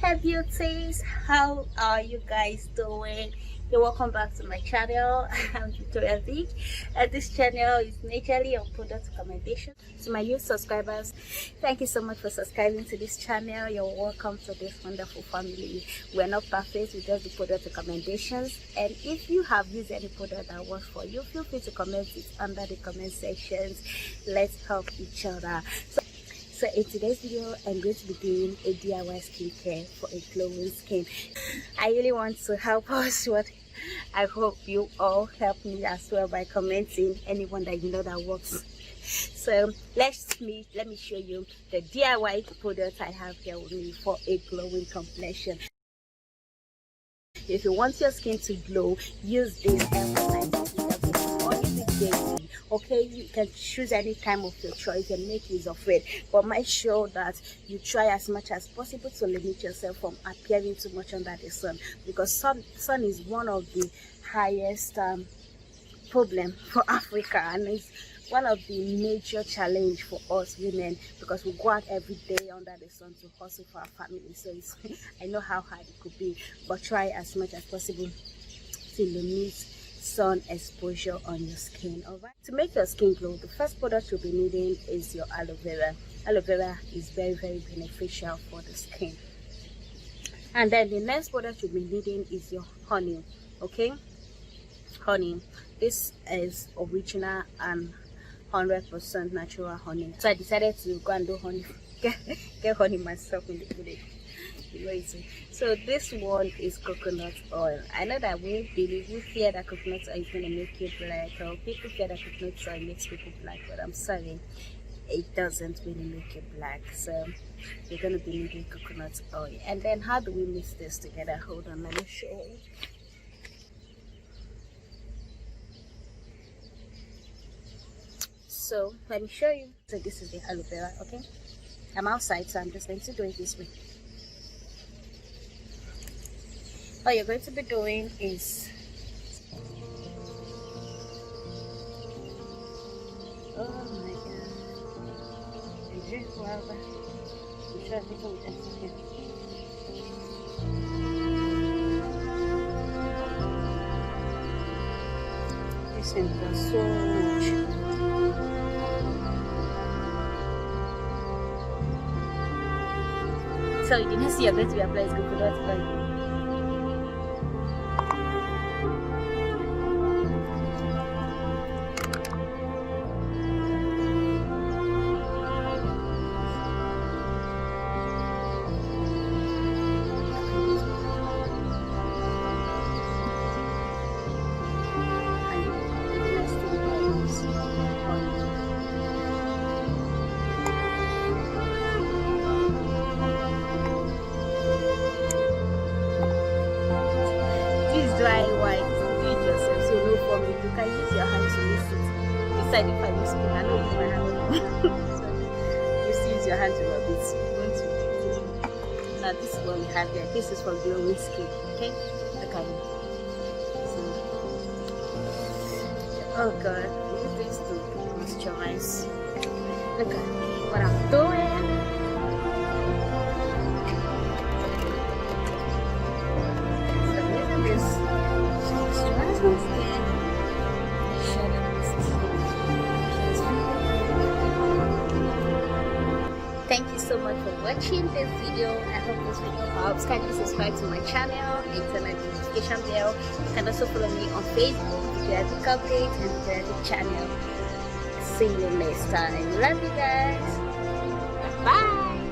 Hey beauties, how are you guys doing? You're welcome back to my channel. I'm Victoria Vick, and this channel is majorly on product recommendation. To my new subscribers, thank you so much for subscribing to this channel. You're welcome to this wonderful family. We're not perfect, we just do product recommendations, and if you have used any product that works for you, feel free to comment it under the comment sections. Let's help each other. So in today's video, I'm going to be doing a DIY skincare for a glowing skin. I really want to help us, but I hope you all help me as well by commenting anyone that you know that works. So let me show you the DIY product I have here with me for a glowing complexion. If you want your skin to glow, use this daily. Okay, you can choose any time of your choice and make use of it, but make sure that you try as much as possible to limit yourself from appearing too much under the sun, because sun is one of the highest problem for Africa, and it's one of the major challenge for us women, because we go out every day under the sun to hustle for our family. So I know how hard it could be, but try as much as possible to limit sun exposure on your skin. All right, to make your skin glow, the first product you'll be needing is your aloe vera. Aloe vera is very beneficial for the skin. And then the next product you'll be needing is your honey. Okay, honey, this is original and 100% natural honey, so I decided to go and do honey get honey myself in the village. So this one is coconut oil. I know that we fear that coconut oil is going to make you black, or people fear that coconut oil makes people black, but I'm sorry, it doesn't really make you black. So you're going to be needing coconut oil. And then how do we mix this together? Hold on, let me show you. So let me show you. So this is the aloe vera. Okay, I'm outside, so I'm just going to do it this way. All you're going to be doing is oh my god, you drink water. I'm sure people will just here. This one does so much. So you didn't see you're going to be applying coconut oil. Dry white, do it yourself, so no problem. You can use your hand to mix it. Beside if I use spoon, I don't use my hand. So just use your hand to rub it. Now this is what we have here. This is for glowing skin. Okay, look at it. So, oh god, use this to moisturize. Look at what I'm doing. Thank you so much for watching this video. I hope this video helps. Kindly subscribe to my channel and turn on the notification bell. You can also follow me on Facebook, Victoria Vick Update, and Victoria Vick channel. See you next time. Love you guys. Bye.